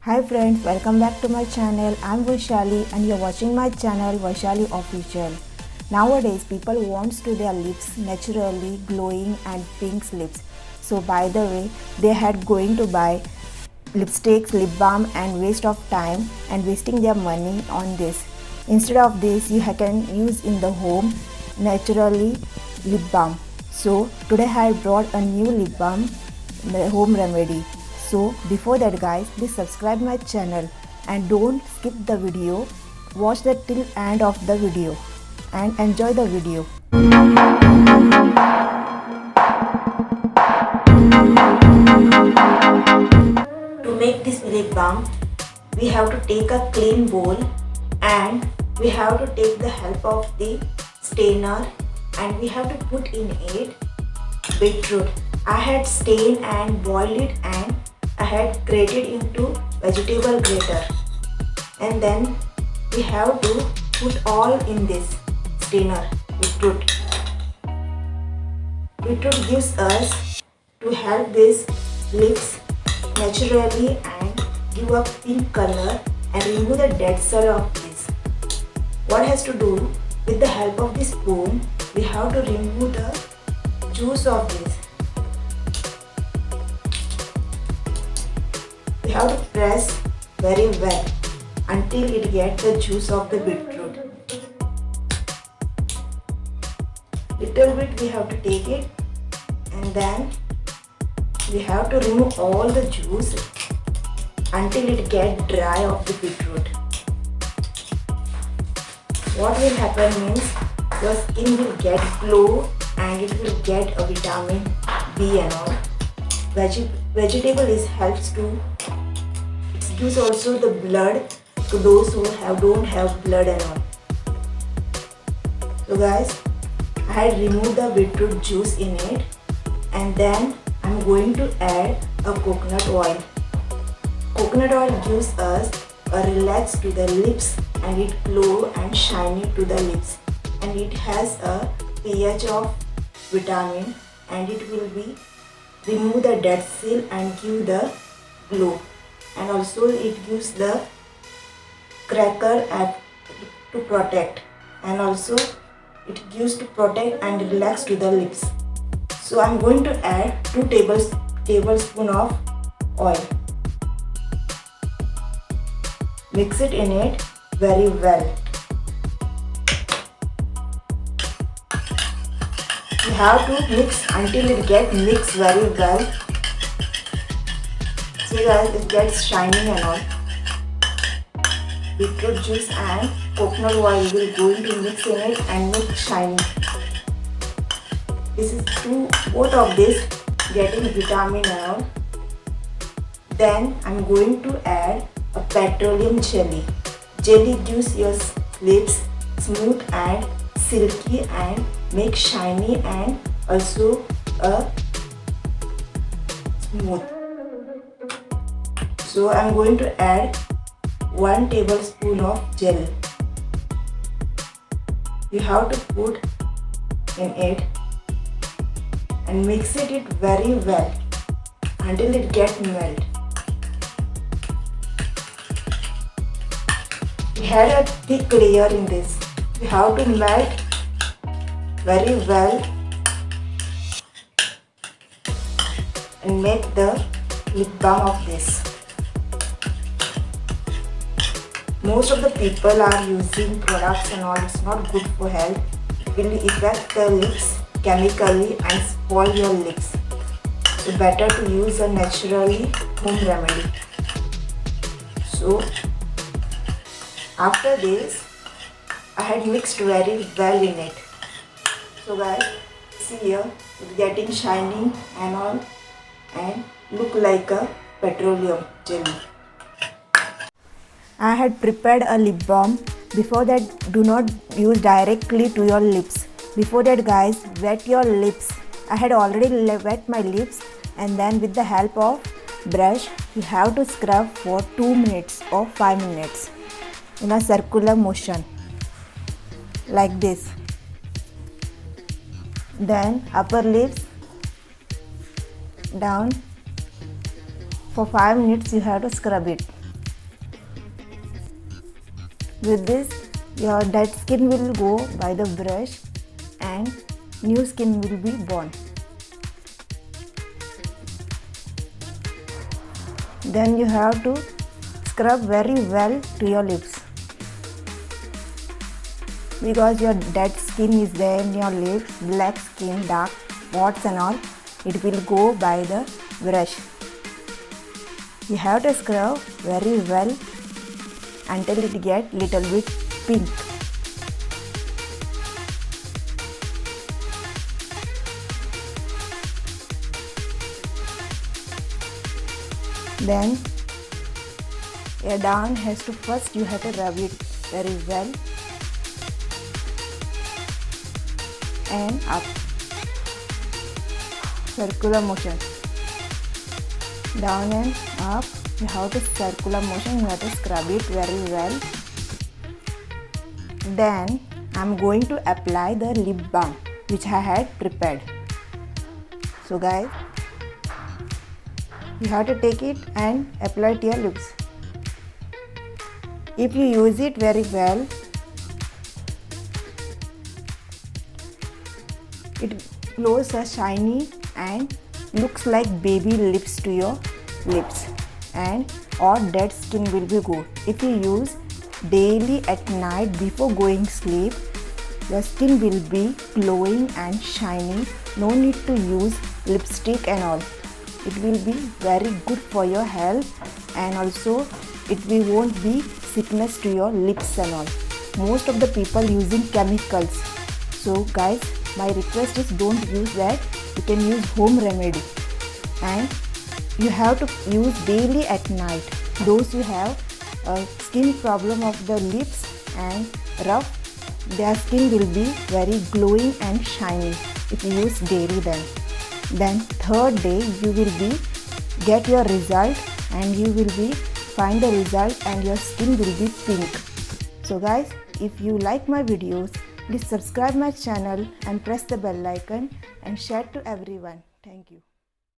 Hi friends, welcome back to my channel. I'm Vaishali and you're watching my channel Vaishali Official. Nowadays people wants to their lips naturally glowing and pink lips. So by the way, they had going to buy lipsticks, lip balm and waste of time and wasting their money on this. Instead of this, you can use in the home naturally lip balm. So today I brought a new lip balm home remedy. So before that guys, please subscribe my channel and don't skip the video. Watch the till end of the video and enjoy the video. To make this lip balm, we have to take a clean bowl and we have to take the help of the strainer and we have to put in it beetroot. I had stained and boiled it and I had grated into vegetable grater, and then we have to put all in this strainer beetroot. Beetroot gives us to help this lips naturally and give a pink color and remove the dead cell of this. What has to do with the help of this spoon, we have to remove the juice of this. We have to press very well until it gets the juice of the beetroot. Little bit we have to take it and then we have to remove all the juice until it gets dry of the beetroot. What will happen means your skin will get glow and it will get a vitamin B and all. Vegetable helps to, it gives also the blood to those who don't have blood and all. So guys, I had removed the beetroot juice in it and then I'm going to add a coconut oil. Coconut oil gives us a relax to the lips and it glow and shiny to the lips, and it has a pH of vitamin and it will be remove the dead cell and give the glow, and also it gives the cracker to protect, and also it gives to protect and relax to the lips. So I'm going to add 2 tablespoons of oil. Mix it in it very well. You have to mix until it gets mixed very well. See guys, it gets shining and all. Beetroot juice and coconut oil will going to mix in it and make shiny. This is both of this getting vitamin and all. Then I'm going to add a petroleum jelly. Jelly gives your lips smooth and silky and make shiny and also smooth. So I'm going to add 1 tablespoon of gel. You have to put in it and mix it very well until it gets melt. We had a thick layer in this. We have to melt very well and make the lip balm of this. Most of the people are using products and all, it's not good for health. It will affect the lips chemically and spoil your lips. So better to use a naturally home remedy. So after this, I had mixed very well in it. So guys, see here, it's getting shining and all and look like a petroleum jelly. I had prepared a lip balm. Before that, do not use directly to your lips. Before that guys, wet your lips. I had already wet my lips and then with the help of brush, you have to scrub for 2 minutes or 5 minutes in a circular motion like this. Then upper lips down for 5 minutes you have to scrub it. With this, your dead skin will go by the brush and new skin will be born. Then you have to scrub very well to your lips, because your dead skin is there in your lips, black skin, dark spots and all, it will go by the brush. You have to scrub very well until it get little bit pink. Then your down has to first you have to rub it very well and up, circular motion, down and up. You have to circular motion, you have to scrub it very well. Then I'm going to apply the lip balm which I had prepared. So guys, you have to take it and apply it to your lips. If you use it very well, it glows a shiny and looks like baby lips to your lips, and all dead skin will be good. If you use daily at night before going sleep, your skin will be glowing and shiny. No need to use lipstick and all. It will be very good for your health, and also it won't be sickness to your lips and all. Most of the people using chemicals. So guys, my request is don't use that. You can use home remedy, and you have to use daily at night. Those who have a skin problem of the lips and rough, their skin will be very glowing and shiny if you use daily. Then third day you will be get your result, and you will be find the result and your skin will be pink. So guys, if you like my videos, please subscribe my channel and press the bell icon and share to everyone. Thank you.